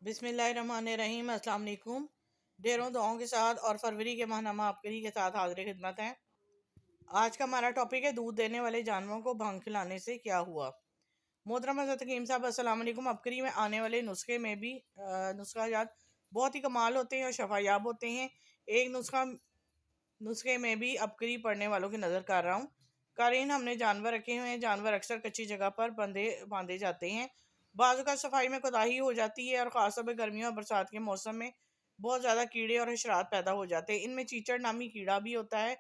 بسم اللہ الرحمن الرحیم۔ السلام علیکم۔ ڈھیروں دعاؤں کے ساتھ اور فروری کے ماہنامہ آبکری کے ساتھ حاضر خدمت ہیں۔ آج کا ہمارا ٹاپک ہے دودھ دینے والے جانوروں کو بھنگ کھلانے سے کیا ہوا۔ محترم حضرت حکیم صاحب السلام علیکم۔ آبکری میں آنے والے نسخے میں بھی نسخہ جات بہت ہی کمال ہوتے ہیں اور شفا یاب ہوتے ہیں۔ ایک نسخے میں بھی آبکری پڑھنے والوں کی نظر کر رہا ہوں۔ قارئین، ہم نے جانور رکھے ہوئے ہیں۔ جانور اکثر کچی جگہ پر باندھے جاتے ہیں۔ بعض اوقات صفائی میں کوتاہی ہو جاتی ہے اور خاص طور پہ گرمیوں اور برسات کے موسم میں بہت زیادہ کیڑے اور حشرات پیدا ہو جاتے ہیں۔ ان میں چیچڑ نامی کیڑا بھی ہوتا ہے۔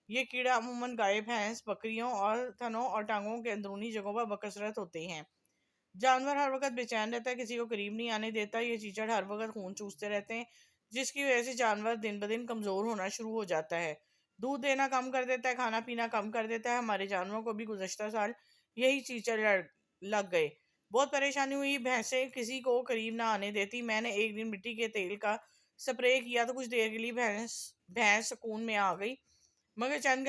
یہ کیڑا عموماً گائے، بھینس، بکریوں اور تھنوں اور ٹانگوں کے اندرونی جگہوں پر بکثرت ہوتے ہیں۔ جانور ہر وقت بے چین رہتا ہے، کسی کو قریب نہیں آنے دیتا۔ یہ چیچڑ ہر وقت خون چوستے رہتے ہیں، جس کی وجہ سے جانور دن بدن کمزور ہونا شروع ہو جاتا ہے، دودھ دینا کم کر دیتا ہے، کھانا پینا کم کر دیتا ہے۔ ہمارے جانوروں کو بھی گزشتہ سال یہی چیچڑ لگ گئے۔ بہت پریشانی ہوئی، بھینسیں کسی کو قریب نہ آنے دیتی۔ میں نے ایک دن مٹی کے تیل کا سپرے کیا تو کچھ دیر کے لیے بھینس سکون میں آ گئی، مگر چند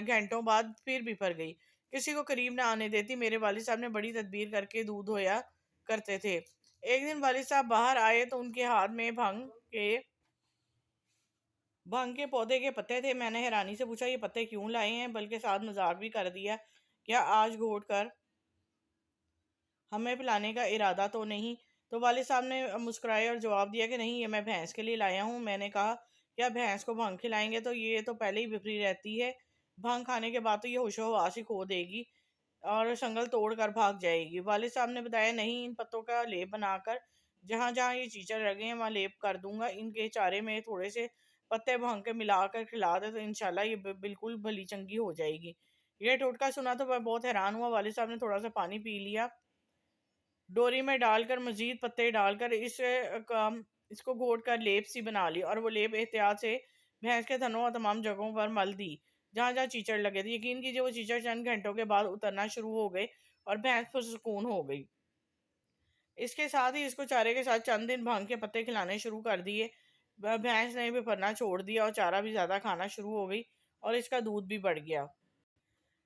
گھنٹوں بعد پھر بفر گئی، کسی کو قریب نہ آنے دیتی۔ میرے والد صاحب نے بڑی تدبیر کر کے دودھ دھویا کرتے تھے۔ ایک دن والد صاحب باہر آئے تو ان کے ہاتھ میں بھنگ کے پودے کے پتے تھے۔ میں نے حیرانی سے پوچھا، یہ پتے کیوں لائے ہیں؟ بلکہ ساتھ مذاق بھی کر دیا، کیا آج گھوٹ کر ہمیں پلانے کا ارادہ تو نہیں؟ تو والد صاحب نے مسکرائے اور جواب دیا کہ نہیں، یہ میں بھینس کے لیے لایا ہوں۔ میں نے کہا، کیا بھینس کو بھنگ کھلائیں گے؟ تو یہ تو پہلے ہی بفری رہتی ہے، بھنگ کھانے کے بعد تو یہ ہوش و حواس ہی کھو دے گی اور سنگل توڑ کر بھاگ جائے گی۔ والد صاحب نے بتایا، نہیں، ان پتوں کا لیپ بنا کر جہاں جہاں یہ چیچڑ لگے ہیں وہاں لیپ کر دوں گا۔ ان کے چارے میں تھوڑے سے پتے بھنگ کے ملا کر کھلا دے تو انشاءاللہ یہ بالکل بھلی چنگی ہو جائے گی۔ یہ ٹوٹکا سنا تو میں بہت حیران ہوا۔ والد صاحب نے تھوڑا سا پانی پی لیا، ڈوری میں ڈال کر مزید پتے ڈال کر اس کو گھوٹ کر لیپ سی بنا لی اور وہ لیپ احتیاط سے بھینس کے تھنوں اور تمام جگہوں پر مل دی جہاں جہاں چیچڑ لگے تھے۔ یقین کیجیے وہ چیچڑ چند گھنٹوں کے بعد اترنا شروع ہو گئے اور بھینس پرسکون ہو گئی۔ اس کے ساتھ ہی اس کو چارے کے ساتھ چند دن بھنگ کے پتے کھلانے شروع کر دیے۔ بھینس نے بھی پھرنا چھوڑ دیا اور چارہ بھی زیادہ کھانا شروع ہو گئی اور اس کا دودھ بھی بڑھ گیا۔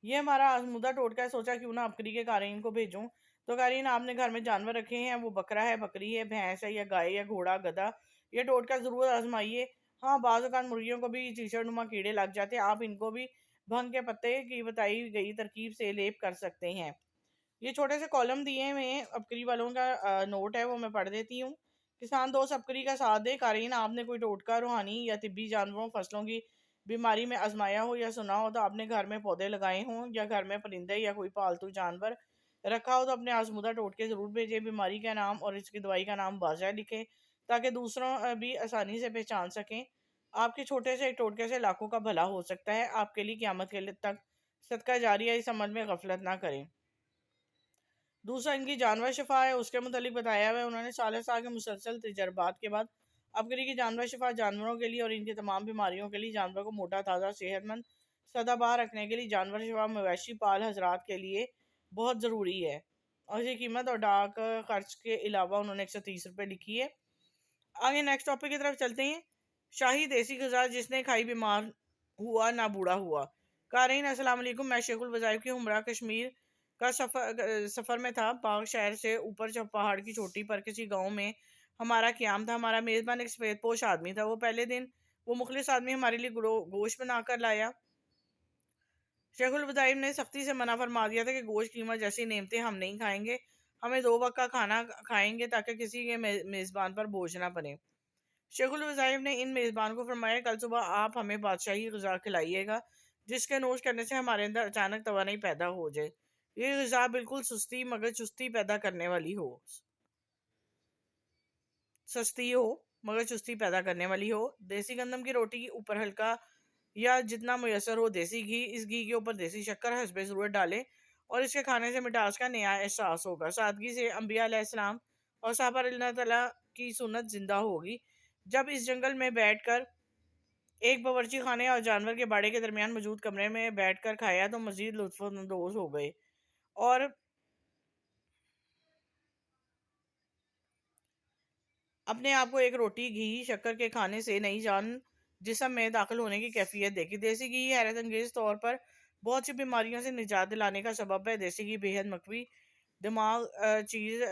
یہ ہمارا آزمودہ ٹوٹکا ہے، سوچا کیوں نہ آبکری کے قارئین کو بھیجوں۔ تو قارئین، آپ نے گھر میں جانور رکھے ہیں، وہ بکرا ہے، بکری ہے، بھینس ہے یا گائے یا گھوڑا، گدھا، یہ ٹوٹکا ضرور آزمائیے۔ ہاں، بعض اوقات مرغیوں کو بھی چیچڑ نما کیڑے لگ جاتے ہیں، آپ ان کو بھی بھنگ کے پتے کی بتائی گئی ترکیب سے لیپ کر سکتے ہیں۔ یہ چھوٹے سے کالم دیے ہوئے آبکری والوں کا نوٹ ہے، وہ میں پڑھ دیتی ہوں۔ کسان دوست آبکری کا ساتھ دے۔ قارئین، آپ نے کوئی ٹوٹکا روحانی یا طبی جانوروں، فصلوں کی بیماری میں آزمایا ہو یا سنا ہو تو آپ نے گھر میں پودے لگائے ہوں یا گھر میں پرندے یا کوئی پالتو جانور رکھا ہو تو اپنے آزمودہ ٹوٹکے ضرور بھیجیں۔ بیماری کا نام اور اس کی دوائی کا نام واضح لکھیں تاکہ دوسروں بھی آسانی سے پہچان سکیں۔ آپ کے چھوٹے سے ایک ٹوٹکے سے لاکھوں کا بھلا ہو سکتا ہے۔ آپ کے لیے قیامت کے تک صدقہ جاریہ، اس عمل میں غفلت نہ کریں۔ دوسرا ان کی جانور شفا ہے، اس کے متعلق بتایا ہوا ہے۔ انہوں نے سالہ سال کے مسلسل تجربات کے بعد آبکری کی جانور شفا جانوروں کے لیے اور ان کی تمام بیماریوں کے لیے، جانوروں کو موٹا تازہ صحت مند سدا بار رکھنے کے لیے جانور شفا مویشی پال حضرات کے لیے بہت ضروری ہے، اور اس کی قیمت اور ڈاک خرچ کے علاوہ انہوں نے 130 روپے لکھی ہے۔ آگے نیکسٹ ٹاپک کی طرف چلتے ہیں۔ شاہی دیسی غذا جس نے کھائی بیمار ہوا نہ بوڑھا ہوا۔ قارئین السلام علیکم، میں شیخ الوظائف کی ہمراہ کشمیر کا سفر میں تھا۔ پاک شہر سے اوپر پہاڑ کی چوٹی پر کسی گاؤں میں ہمارا قیام تھا۔ ہمارا میزبان ایک سفید پوش آدمی تھا۔ وہ پہلے دن وہ مخلص آدمی ہمارے لیے گوشت بنا کر لایا۔ شیخ الوظائف نے سختی سے منع فرما دیا تھا کہ گوشت قیمت جیسی نعمتیں ہم نہیں کھائیں گے، ہمیں 2 وقت کا کھانا کھائیں گے تاکہ کسی کے میزبان پر بوجھ نہ پڑے۔ شیخ الوظائف نے ان میزبان کو فرمایا، کل صبح آپ ہمیں بادشاہی غذا کھلائیے گا جس کے نوش کرنے سے ہمارے اندر اچانک توانائی پیدا ہو جائے۔ یہ غذا بالکل سستی مگر چستی پیدا کرنے والی ہو، دیسی گندم کی روٹی، اوپر ہلکا یا جتنا میسر ہو دیسی گھی، اس گھی کے اوپر دیسی شکر حسب ضرورت ڈالیں اور اس کے کھانے سے مٹاس کا نیا احساس ہوگا۔ سادگی سے انبیاء علیہ السلام اور صحابہ اللہ تعالیٰ کی سنت زندہ ہوگی۔ جب اس جنگل میں بیٹھ کر ایک باورچی خانے اور جانور کے باڑے کے درمیان موجود کمرے میں بیٹھ کر کھایا تو مزید لطف اندوز ہو گئے اور اپنے آپ کو ایک روٹی گھی شکر کے کھانے سے نئی جان جسم میں داخل ہونے کی کیفیت دیکھی۔ دیسی گھی حیرت انگیز طور پر بہت سی بیماریوں سے نجات دلانے کا سبب ہے۔ دیسی گھی بے حد مقوی دماغ چیز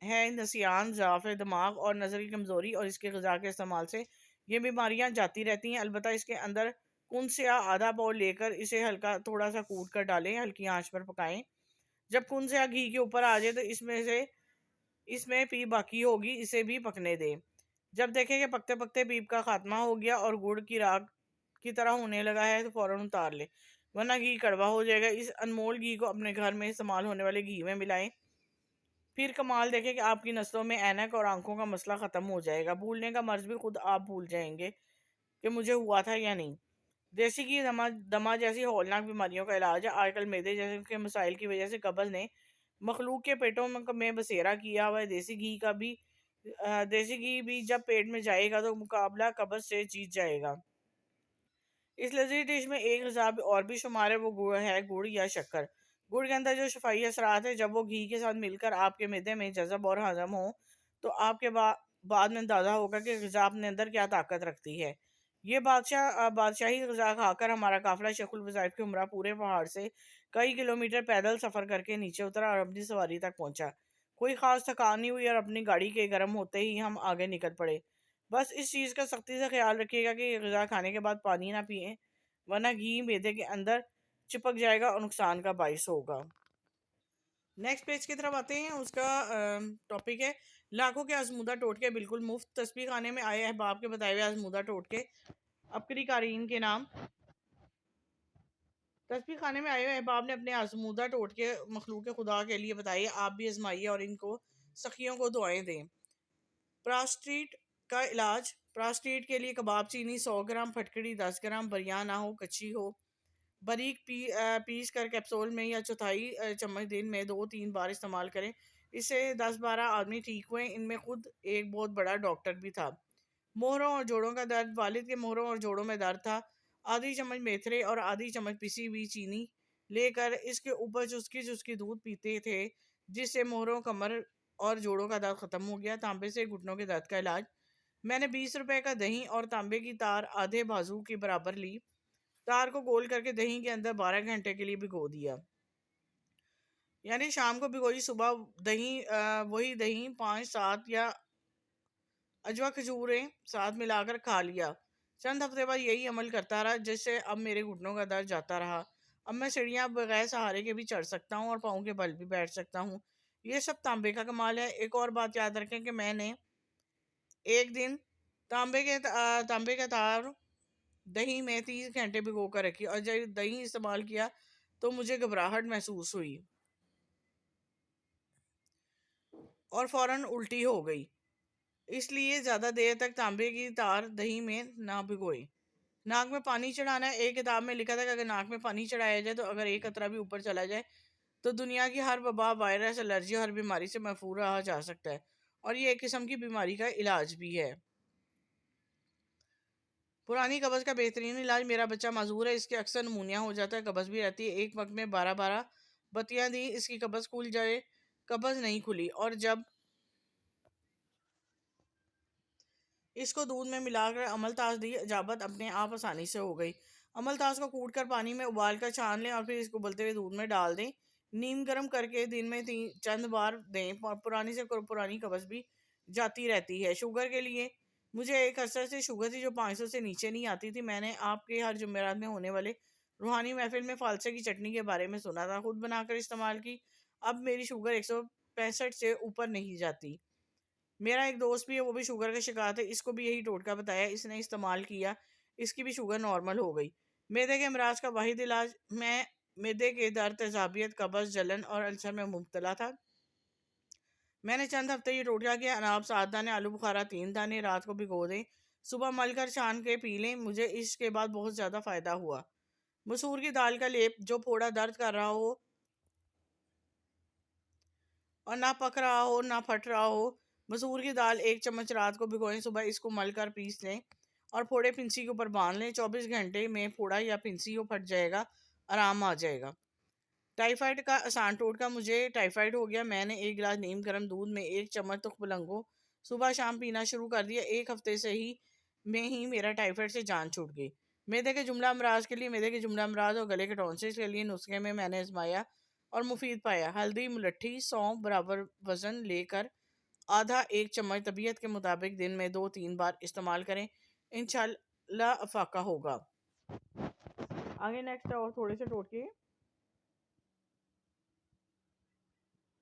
ہے نسیان، ضعف دماغ اور نظر کی کمزوری، اور اس کے غذا کے استعمال سے یہ بیماریاں جاتی رہتی ہیں۔ البتہ اس کے اندر کنس یا آدھا پاؤ لے کر اسے ہلکا تھوڑا سا کوٹ کر ڈالیں، ہلکی آنچ پر پکائیں۔ جب کنس یا گھی کے اوپر آ جائے تو اس میں پیپ باقی ہوگی، اسے بھی پکنے دیں۔ جب دیکھیں کہ پکتے پکتے پیپ کا خاتمہ ہو گیا اور گڑ کی راگ کی طرح ہونے لگا ہے تو فوراً اتار لیں، ورنہ گھی کڑوا ہو جائے گا۔ اس انمول گھی کو اپنے گھر میں استعمال ہونے والے گھی میں ملائیں، پھر کمال دیکھیں کہ آپ کی نسلوں میں اینک اور آنکھوں کا مسئلہ ختم ہو جائے گا۔ بھولنے کا مرض بھی خود آپ بھول جائیں گے کہ مجھے ہوا تھا یا نہیں۔ دیسی گھی دمہ جیسی ہولناک بیماریوں کا علاج ہے۔ آج کل معدے جیسے کے مسائل کی وجہ سے قبض نے مخلوق کے پیٹوں میں بسیرا کیا ہوا ہے۔ دیسی گھی بھی جب پیٹ میں جائے گا تو مقابلہ قبض سے جیت جائے گا۔ اس لذیذ ڈش میں ایک غذا اور بھی شمار ہے، وہ گڑ یا شکر۔ گڑ کے اندر جو شفائی اثرات ہیں، جب وہ گھی کے ساتھ مل کر آپ کے معدے میں جذب اور ہضم ہو تو آپ کے بعد میں اندازہ ہوگا کہ غذا اپنے اندر کیا طاقت رکھتی ہے۔ یہ بادشاہی غذا کھا کر ہمارا قافلہ شیخ الوظائف کے ہمراہ پورے پہاڑ سے کئی کلومیٹر پیدل سفر کر کے نیچے اترا اور اپنی سواری تک پہنچا۔ کوئی خاص تھکان نہیں ہوئی اور اپنی گاڑی کے گرم ہوتے ہی ہم آگے نکل پڑے۔ بس اس چیز کا سختی سے خیال رکھیے گا کہ یہ غذا کھانے کے بعد پانی نہ پئیں، ورنہ گھی معدے کے اندر چپک جائے گا اور نقصان کا باعث ہوگا۔ نیکسٹ پیج کی طرف آتے ہیں، اس کا ٹاپک ہے لاکھوں کے آزمودہ ٹوٹکے بالکل مفت۔ تسبیح خانے میں آئے احباب کے بتائے ہوئے آزمودہ ٹوٹکے عبقری قارئین کے نام۔ تسبیح خانے میں آئے ہوئے احباب نے اپنے آزمودہ ٹوٹکے مخلوق خدا کے لیے بتائیے، آپ بھی آزمائیے اور ان کو سخیوں کو دعائیں دیں۔ پراسٹیٹ کا علاج۔ پراسٹیٹ کے لیے کباب چینی 100 گرام، پھٹکڑی 10 گرام، بریاں نہ ہو، کچی ہو، باریک پیس کر کیپسول میں یا چوتھائی چمچ دن میں 2-3 بار استعمال کریں۔ اس سے 10-12 آدمی ٹھیک ہوئے، ان میں خود ایک بہت بڑا ڈاکٹر بھی تھا۔ مہروں اور جوڑوں کا درد۔ والد کے مہروں اور جوڑوں میں درد تھا۔ آدھی چمچ میتھرے اور آدھی چمچ پسی ہوئی چینی لے کر اس کے اوپر چسکی دودھ پیتے تھے، جس سے مہروں، کمر اور جوڑوں کا درد ختم ہو گیا۔ تانبے سے گھٹنوں کے درد کا علاج۔ میں نے 20 روپے کا دہی اور تانبے کی تار آدھے بازو کی برابر لی۔ تار کو گول کر کے دہی کے اندر 12 گھنٹے کے لیے بھگو دیا، یعنی شام کو بھگوئی، صبح وہی دہی 5-7 یا اجوا کھجوریں ساتھ ملا کر کھا لیا۔ چند ہفتے بعد یہی عمل کرتا رہا، جس سے اب میرے گھٹنوں کا درد جاتا رہا۔ اب میں سیڑھیاں بغیر سہارے کے بھی چڑھ سکتا ہوں اور پاؤں کے بل بھی بیٹھ سکتا ہوں۔ یہ سب تانبے کا کمال ہے۔ ایک اور بات یاد رکھیں کہ میں نے ایک دن تانبے کے تار دہی میں 30 گھنٹے بھگو کر رکھی اور جب دہی استعمال کیا تو مجھے گھبراہٹ محسوس ہوئی اور فوراً الٹی ہو گئی۔ اس لیے زیادہ دیر تک تانبے کی تار دہی میں نہ بھگوئے۔ ناک میں پانی چڑھانا ہے۔ ایک کتاب میں لکھا تھا کہ اگر ناک میں پانی چڑھایا جائے تو اگر ایک قطرہ بھی اوپر چلا جائے تو دنیا کی ہر وبا، وائرس، الرجی اور ہر بیماری سے محفوظ رہا جا سکتا ہے، اور یہ ایک قسم کی بیماری کا علاج بھی ہے۔ پرانی قبض کا بہترین علاج۔ میرا بچہ معذور ہے، اس کے اکثر نمونیا ہو جاتا ہے، قبض بھی رہتی ہے۔ ایک وقت میں 12 بتیاں دی، اس کی قبض کھل جائے۔ قبض نہیں کھلی، اور جب اس کو دودھ میں ملا کر املتاس دی، اجابت اپنے آپ آسانی سے ہو گئی۔ املتاس کو کوٹ کر پانی میں ابال کر چھان لیں اور پھر اس کو ابلتے ہوئے دودھ میں ڈال دیں۔ نیم گرم کر کے دن میں چند بار دیں، پرانی سے پرانی قبض بھی جاتی رہتی ہے۔ شوگر کے لیے مجھے ایک عرصہ سے شوگر تھی جو 500 سے نیچے نہیں آتی تھی۔ میں نے آپ کے ہر جمعرات میں ہونے والے روحانی محفل میں فالسے کی چٹنی کے بارے میں سنا تھا، خود بنا کر استعمال کی۔ اب میری شوگر 165 سے اوپر نہیں جاتی۔ میرا ایک دوست بھی ہے، وہ بھی شوگر کا شکار ہے، اس کو بھی یہی ٹوٹکا بتایا، اس نے استعمال کیا، اس کی بھی شوگر نارمل ہو گئی۔ معدے کے امراض کا واحد علاج۔ میں معدے کے درد، تیزابیت، قبض، جلن اور السر میں مبتلا تھا۔ میں نے چند ہفتے یہ ٹوٹکا کیا۔ اناب 7 دانے، آلو بخارا 3 دانے رات کو بھگو دیں، صبح مل کر چھان کے پی لیں۔ مجھے اس کے بعد بہت زیادہ فائدہ ہوا۔ مسور کی دال کا لیپ۔ جو پھوڑا درد کر رہا ہو اور نہ پک رہا ہو نہ پھٹ رہا ہو، مسور کی دال 1 چمچ رات کو بھگوئیں، صبح اس کو مل کر پیس لیں اور پھوڑے پھنسی کے اوپر باندھ لیں۔ 24 گھنٹے میں پھوڑا یا پھنسی ہو پھٹ جائے گا، آرام آ جائے گا۔ ٹائیفائڈ کا آسان ٹوٹکا۔ مجھے ٹائیفائڈ ہو گیا، میں نے 1 گلاس نیم گرم دودھ میں 1 چمچ تخم لنگو صبح شام پینا شروع کر دیا۔ 1 ہفتے میں ہی میرا ٹائیفائڈ سے جان چھوٹ گئی۔ معدے کے جملہ امراض کے لیے، معدے کے جملہ امراض اور گلے کے ٹونسلز کے لیے نسخے میں نے آزمایا اور مفید پایا۔ ہلدی، ملٹھی، سونف برابر وزن لے کر آدھا ایک چمچ طبیعت کے مطابق دن میں 2-3 بار استعمال کریں، انشاءاللہ افاقہ ہوگا۔ آگے نیکسٹ اور تھوڑے سے ٹوٹکے۔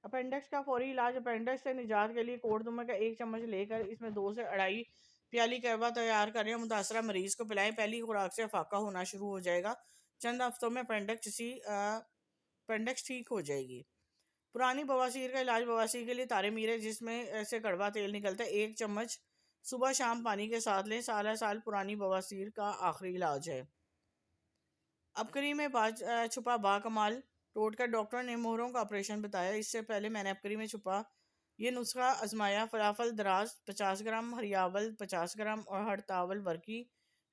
اپینڈکس کا فوری علاج۔ اپینڈکس سے نجات کے لیے کوڑ دمر کا 1 چمچ لے کر اس میں 2 سے 2.5 پیالی قہوہ تیار کریں اور متاثرہ مریض کو پلائیں۔ پہلی خوراک سے افاقہ ہونا شروع ہو جائے گا، چند ہفتوں میں اپینڈکس ٹھیک ہو جائے گی۔ پرانی بواسیر کا علاج۔ بواسیر کے لیے تارے میرے جس میں سے کڑوا تیل نکلتا ہے، 1 چمچ صبح شام پانی کے ساتھ لیں۔ سالہ سال پرانی بواسیر کا آخری علاج ہے۔ ابکری میں چھپا باکمال ٹوٹکا۔ ڈاکٹر نے مہروں کا آپریشن بتایا، اس سے پہلے میں نے ابکری میں چھپا یہ نسخہ آزمایا۔ فلافل دراز 50 گرام، ہریاول 50 گرام اور ہڑتاول ورکی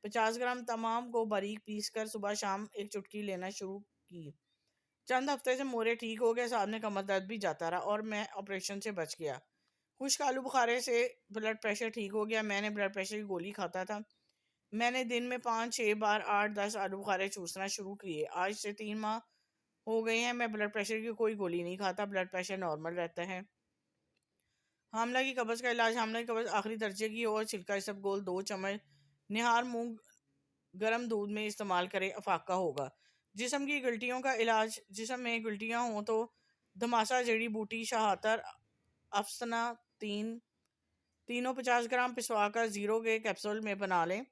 50 گرام، تمام کو باریک پیس کر صبح شام 1 چٹکی لینا شروع کی۔ چند ہفتے سے مورے ٹھیک ہو گئے، ساتھ میں کمر درد بھی جاتا رہا اور میں آپریشن سے بچ گیا۔ خشک آلو بخارے سے بلڈ پریشر ٹھیک ہو گیا۔ میں نے بلڈ پریشر کی گولی کھاتا تھا، میں نے دن میں 5-6 بار 8-10 آلو بخارے چوسنا شروع کیے۔ آج سے 3 ماہ ہو گئے ہیں، میں بلڈ پریشر کی کوئی گولی نہیں کھاتا، بلڈ پریشر نارمل رہتا ہے۔ حاملہ کی قبض کا علاج۔ حاملہ کی قبض آخری درجے کی اور چھلکا اسبگول 2 چمچ نہار مونگ گرم دودھ میں استعمال کریں، افاقہ ہوگا۔ جسم کی گلٹیوں کا علاج۔ جسم میں گلٹیاں ہوں تو دھماسا جڑی بوٹی، شہاتر، افسنہ تینوں 50 گرام پسوا کر 0 کے کیپسول میں بنا لیں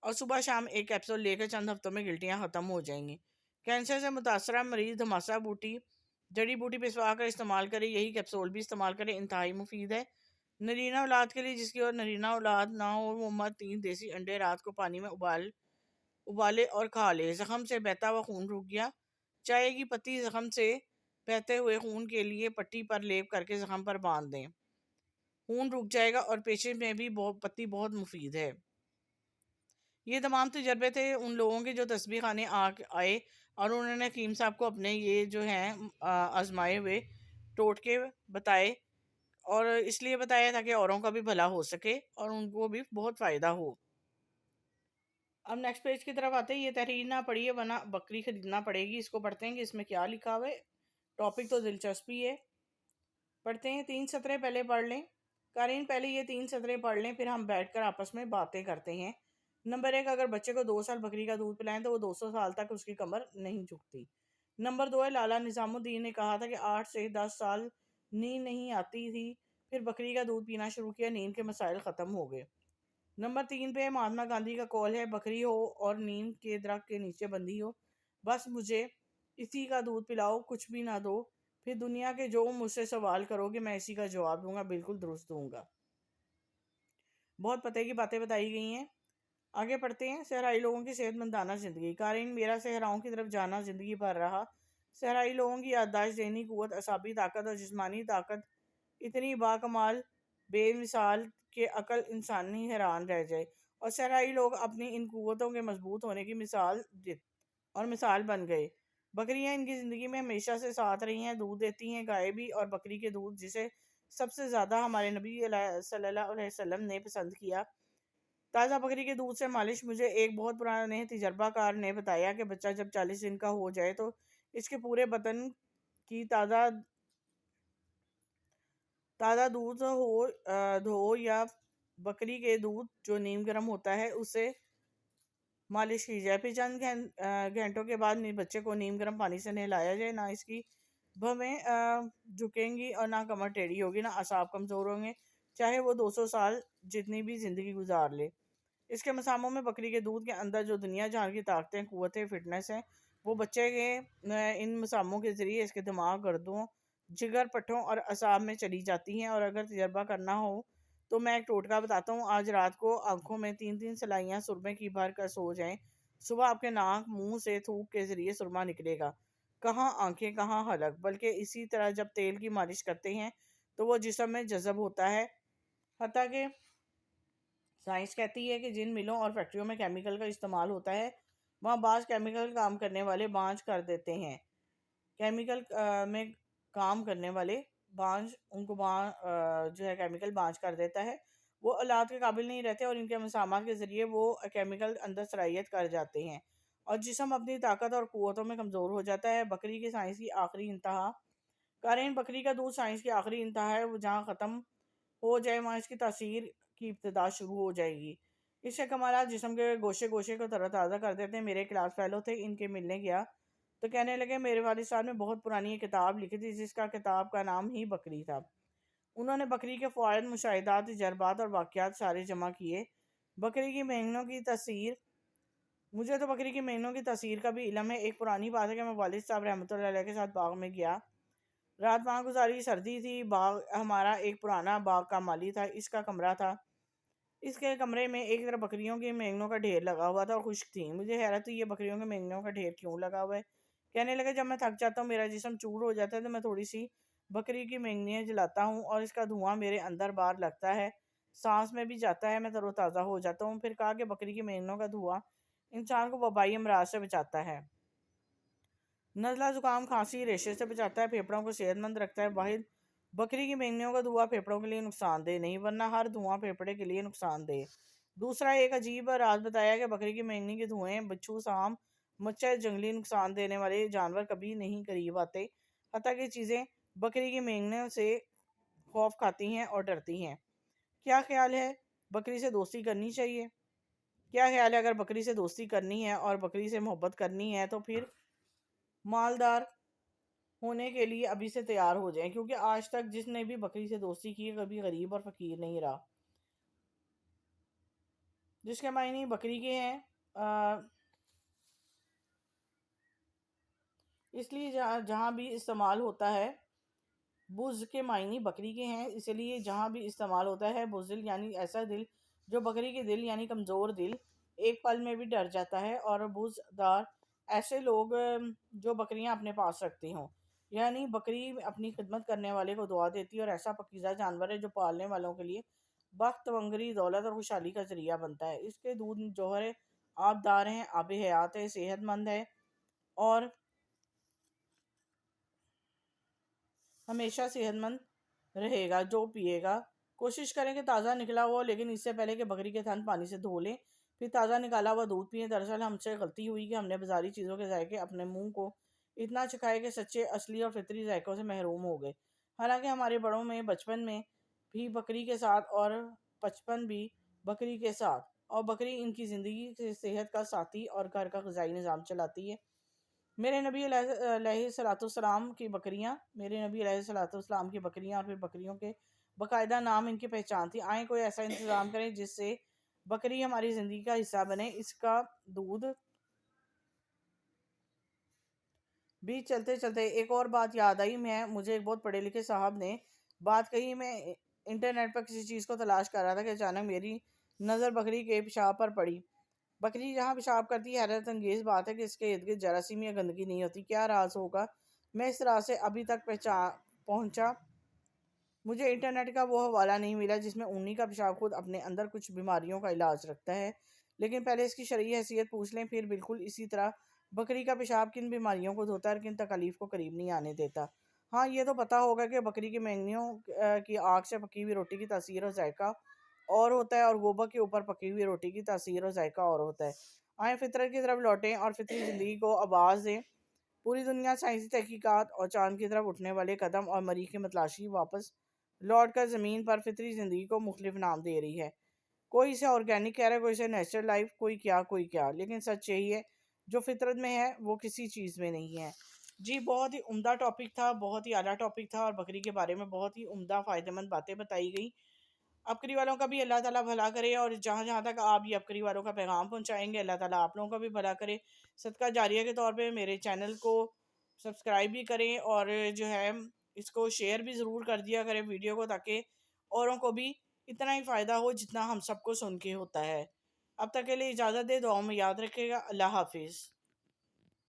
اور صبح شام 1 کیپسول لے کر چند ہفتوں میں گلٹیاں ختم ہو جائیں گی۔ کینسر سے متاثرہ مریض دھماسا بوٹی جڑی بوٹی پسوا کر استعمال کریں، یہی کیپسول بھی استعمال کریں، انتہائی مفید ہے۔ نرینہ اولاد کے لیے جس کی اور نرینہ اولاد نہ ہو وہ مرد 3 دیسی انڈے رات کو پانی میں ابالے اور کھا لے۔ زخم سے بہتا ہوا خون رک گیا، چائے کی پتی زخم سے بہتے ہوئے خون کے لیے پٹی پر لیپ کر کے زخم پر باندھ دیں، خون رک جائے گا، اور پیشے میں بھی پتی بہت مفید ہے۔ یہ تمام تجربے تھے ان لوگوں کے جو تسبیح خانے آئے اور انہوں نے حکیم صاحب کو اپنے یہ جو ہیں آزمائے ہوئے ٹوٹکے بتائے، اور اس لیے بتایا تاکہ اوروں کا بھی بھلا ہو سکے اور ان کو بھی بہت فائدہ ہو۔ اب نیکسٹ پیج کی طرف آتے ہیں۔ یہ تحریر نہ پڑھیے ورنہ بکری خریدنا پڑے گی۔ اس کو پڑھتے ہیں کہ اس میں کیا لکھا ہوا ہے۔ ٹاپک تو دلچسپی ہے، پڑھتے ہیں۔ 3 سطریں پہلے پڑھ لیں۔ قارئین پہلے یہ 3 سطریں پڑھ لیں، پھر ہم بیٹھ کر آپس میں باتیں کرتے ہیں۔ نمبر 1، اگر بچے کو 2 سال بکری کا دودھ پلائیں تو وہ 200 سال تک اس کی کمر نہیں جھکتی۔ نمبر 2 ہے، لالا نظام الدین نے کہا تھا کہ 8 سے 10 سال نیند نہیں آتی تھی، پھر بکری کا دودھ پینا شروع کیا، نیند کے مسائل ختم ہو گئے۔ نمبر 3 پہ مہاتما گاندھی کا قول ہے، بکری ہو اور نیم کے درخت کے نیچے بندھی ہو، بس مجھے اسی کا دودھ پلاؤ، کچھ بھی نہ دو، پھر دنیا کے جو مجھ سے سوال کرو گے میں اسی کا جواب دوں گا، بالکل درست دوں گا۔ بہت پتے کی باتیں بتائی گئی ہیں۔ آگے پڑھتے ہیں۔ صحرائی لوگوں کی صحت مندانہ زندگی۔ قارئین، میرا صحراؤں کی طرف جانا زندگی بھر رہا۔ صحرائی لوگوں کی یادداشت، ذہنی قوت، اعصابی طاقت اور جسمانی طاقت اتنی باکمال، بے مثال کہ عقل انسانی حیران رہ جائے، اور صحرائی لوگ اپنی ان قوتوں کے مضبوط ہونے کی مثال بن گئے۔ بکریاں ان کی زندگی میں ہمیشہ سے ساتھ رہی ہیں، دودھ دیتی ہیں، گائے بھی، اور بکری کے دودھ جسے سب سے زیادہ ہمارے نبی صلی اللہ علیہ وسلم نے پسند کیا۔ تازہ بکری کے دودھ سے مالش۔ مجھے ایک بہت پرانے تجربہ کار نے بتایا کہ بچہ جب 40 دن کا ہو جائے تو اس کے پورے بدن کی تازہ دودھ دھو یا بکری کے دودھ جو نیم گرم ہوتا ہے اسے مالش کی جائے، پھر چند گھنٹوں کے بعد بچے کو نیم گرم پانی سے نہلایا جائے۔ نہ اس کی بھویں جھکیں گی اور نہ کمر ٹیڑھی ہوگی، نہ اعصاب کمزور ہوں گے، چاہے وہ 200 سال جتنی بھی زندگی گزار لے۔ اس کے مساموں میں بکری کے دودھ کے اندر جو دنیا جہاں کی طاقتیں، قوتیں، فٹنس ہیں، وہ بچے کے ان مساموں کے ذریعے اس کے دماغ، گردوں، جگر، پٹھوں اور اعصاب میں چلی جاتی ہیں۔ اور اگر تجربہ کرنا ہو تو میں ایک ٹوٹکا بتاتا ہوں۔ آج رات کو آنکھوں میں 3 سلائیاں سرمے کی بھر کر سو جائیں، صبح آپ کے ناک منہ سے تھوک کے ذریعے سرما نکلے گا، کہاں آنکھیں کہاں حلق۔ بلکہ اسی طرح جب تیل کی مالش کرتے ہیں تو وہ جسم میں جذب ہوتا ہے، حتیٰ کہ سائنس کہتی ہے کہ جن ملوں اور فیکٹریوں میں کیمیکل کا استعمال ہوتا ہے وہاں بعض کیمیکل کام کرنے والے بانجھ کر دیتے ہیں۔ کیمیکل میں کام کرنے والے بانجھ ان کو جو ہے کیمیکل بانجھ کر دیتا ہے، وہ اولاد کے قابل نہیں رہتے اور ان کے مسامات کے ذریعے وہ کیمیکل اندر سرائیت کر جاتے ہیں اور جسم اپنی طاقت اور قوتوں میں کمزور ہو جاتا ہے۔ بکری کی سائنس کی آخری انتہا۔ قارئین، بکری کا دودھ سائنس کی آخری انتہا ہے، وہ جہاں ختم ہو جائے وہاں اس کی تاثیر کی ابتدا شروع ہو جائے گی۔ اس کے کمالات جسم کے گوشے گوشے کو تر و تازہ کر دیتے ہیں۔ میرے کلاس فیلو تھے، ان کے ملنے گیا تو کہنے لگے میرے والد صاحب نے بہت پرانی ایک کتاب لکھی تھی جس کا کتاب کا نام ہی بکری تھا۔ انہوں نے بکری کے فوائد، مشاہدات، تجربات اور واقعات سارے جمع کیے۔ بکری کی مینگنوں کی تاثیر، مجھے تو بکری کی مینگنوں کی تاثیر کا بھی علم ہے۔ ایک پرانی بات ہے کہ میں والد صاحب رحمۃ اللہ علیہ کے ساتھ باغ میں گیا، رات وہاں گزاری، سردی تھی۔ باغ ہمارا ایک پرانا باغ کا مالی تھا، اس کا کمرہ تھا۔ اس کے کمرے میں ایک طرف بکریوں کے مینگنوں کا ڈھیر لگا ہوا تھا اور خشک تھی۔ مجھے حیرت ہوئی یہ بکریوں کے مینگنوں کا ڈھیر کیوں لگا ہوا ہے؟ کہنے لگے جب میں تھک جاتا ہوں، میرا جسم چور ہو جاتا ہے تو میں تھوڑی سی بکری کی مینگنیاں جلاتا ہوں اور اس کا دھواں میرے اندر باہر لگتا ہے، سانس میں بھی جاتا ہے، میں تر و تازہ ہو جاتا ہوں۔ پھر کہا کہ بکری کی مینگنوں کا دھواں انسان کو وبائی امراض سے بچاتا ہے، نزلہ زکام کھانسی ریشے سے بچاتا ہے، پھیپھڑوں کو صحت مند رکھتا ہے۔ واحد بکری کی مینگنیوں کا دھواں پھیپھڑوں کے لیے نقصان دہ نہیں، ورنہ ہر دھواں پھیپھڑے کے لیے نقصان دہ۔ دوسرا ایک عجیب راز بتایا کہ بکری کی مینگنی کے دھوئیں بچھو، سام، مچھر، جنگلی نقصان دینے والے جانور کبھی نہیں قریب آتے، حتیٰ کہ چیزیں بکری کی مینگنیوں سے خوف کھاتی ہیں اور ڈرتی ہیں۔ کیا خیال ہے بکری سے دوستی کرنی چاہیے؟ کیا خیال ہے اگر بکری سے دوستی کرنی ہے اور بکری سے محبت کرنی ہے تو پھر مالدار ہونے کے لیے ابھی سے تیار ہو جائیں، کیونکہ آج تک جس نے بھی بکری سے دوستی کی کبھی غریب اور فقیر نہیں رہا۔ جس کے معنی بکری کے ہیں، اس لیے جہاں بھی استعمال ہوتا ہے بز کے معنی بکری کے ہیں، اس لیے جہاں بھی استعمال ہوتا ہے بزدل یعنی ایسا دل جو بکری کے دل یعنی کمزور دل ایک پل میں بھی ڈر جاتا ہے، اور بزدار ایسے لوگ جو بکریاں اپنے پاس رکھتے ہوں، یعنی بکری اپنی خدمت کرنے والے کو دعا دیتی ہے اور ایسا پاکیزہ جانور ہے جو پالنے والوں کے لیے بخت، تونگری، دولت اور خوشحالی کا ذریعہ بنتا ہے۔ اس کے دودھ جوہر آبدار ہیں، آب حیات ہے، صحت مند ہے اور ہمیشہ صحت مند رہے گا جو پیے گا۔ کوشش کریں کہ تازہ نکلا ہوا، لیکن اس سے پہلے کہ بکری کے تھن پانی سے دھو لیں پھر تازہ نکالا ہوا دودھ پئیں۔ دراصل ہم سے غلطی ہوئی کہ ہم نے بازاری چیزوں کے ذائقے اپنے منہ کو اتنا چکھائے کہ سچے، اصلی اور فطری ذائقوں سے محروم ہو گئے۔ حالانکہ ہمارے بڑوں میں بچپن میں بھی بکری کے ساتھ اور بچپن بھی بکری کے ساتھ، اور بکری ان کی زندگی کی صحت کا ساتھی اور گھر کا غذائی نظام چلاتی ہے۔ میرے نبی علیہ الصلوۃ والسلام کی بکریاں اور پھر بکریوں کے باقاعدہ نام ان کی پہچان تھی۔ آئیں کوئی ایسا انتظام کریں جس سے بکری ہماری زندگی کا حصہ بنے، اس کا دودھ بھی چلتے چلتے۔ ایک اور بات یاد آئی، مجھے ایک بہت پڑھے لکھے صاحب نے بات کہی، میں انٹرنیٹ پر کسی چیز کو تلاش کر رہا تھا کہ اچانک میری نظر بکری کے پیشاب پر پڑی۔ بکری جہاں پیشاب کرتی ہے، حیرت انگیز بات ہے کہ اس کے ارد گرد جراثیم یا گندگی نہیں ہوتی۔ کیا راز ہوگا؟ میں اس راز سے ابھی تک پہنچا۔ مجھے انٹرنیٹ کا وہ حوالہ نہیں ملا جس میں اونی کا پیشاب خود اپنے اندر کچھ بیماریوں کا علاج رکھتا ہے، لیکن پہلے اس کی شرعی حیثیت پوچھ لیں۔ پھر بالکل اسی طرح بکری کا پیشاب کن بیماریوں کو دھوتا ہے اور کن تکالیف کو قریب نہیں آنے دیتا۔ ہاں یہ تو پتا ہوگا کہ بکری کی مینگنیوں کی آگ سے پکی ہوئی روٹی کی تاثیر اور ذائقہ اور ہوتا ہے، اور گوبر کے اوپر پکی ہوئی روٹی کی تاثیر اور ذائقہ اور ہوتا ہے۔ آئیں فطرت کی طرف لوٹیں اور فطری زندگی کو آواز دیں۔ پوری دنیا سائنسی تحقیقات اور چاند کی طرف اٹھنے والے قدم اور مریخ کی متلاشی واپس لوٹ کر زمین پر فطری زندگی کو مختلف نام دے رہی ہے۔ کوئی اسے آرگینک کہہ رہا ہے، کوئی اسے نیچرل لائف، کوئی کیا، لیکن سچ یہی ہے جو فطرت میں ہے وہ کسی چیز میں نہیں ہے۔ جی بہت ہی عمدہ ٹاپک تھا، بہت ہی اعلیٰ ٹاپک تھا، اور بکری کے بارے میں بہت ہی عمدہ فائدہ مند باتیں بتائی گئی۔ ابکری والوں کا بھی اللہ تعالیٰ بھلا کرے، اور جہاں تک آپ یہ ابکری والوں کا پیغام پہنچائیں گے اللہ تعالیٰ آپ لوگوں کا بھی بھلا کرے۔ صدقہ جاریہ کے طور پہ میرے چینل کو سبسکرائب بھی کریں، اور جو ہے اس کو شیئر بھی ضرور کر دیا کریں ویڈیو کو، تاکہ اوروں کو بھی اتنا ہی فائدہ ہو جتنا ہم سب کو سن کے ہوتا ہے۔ اب تک کے لیے اجازت دے، دعاؤں میں یاد رکھے گا۔ اللہ حافظ۔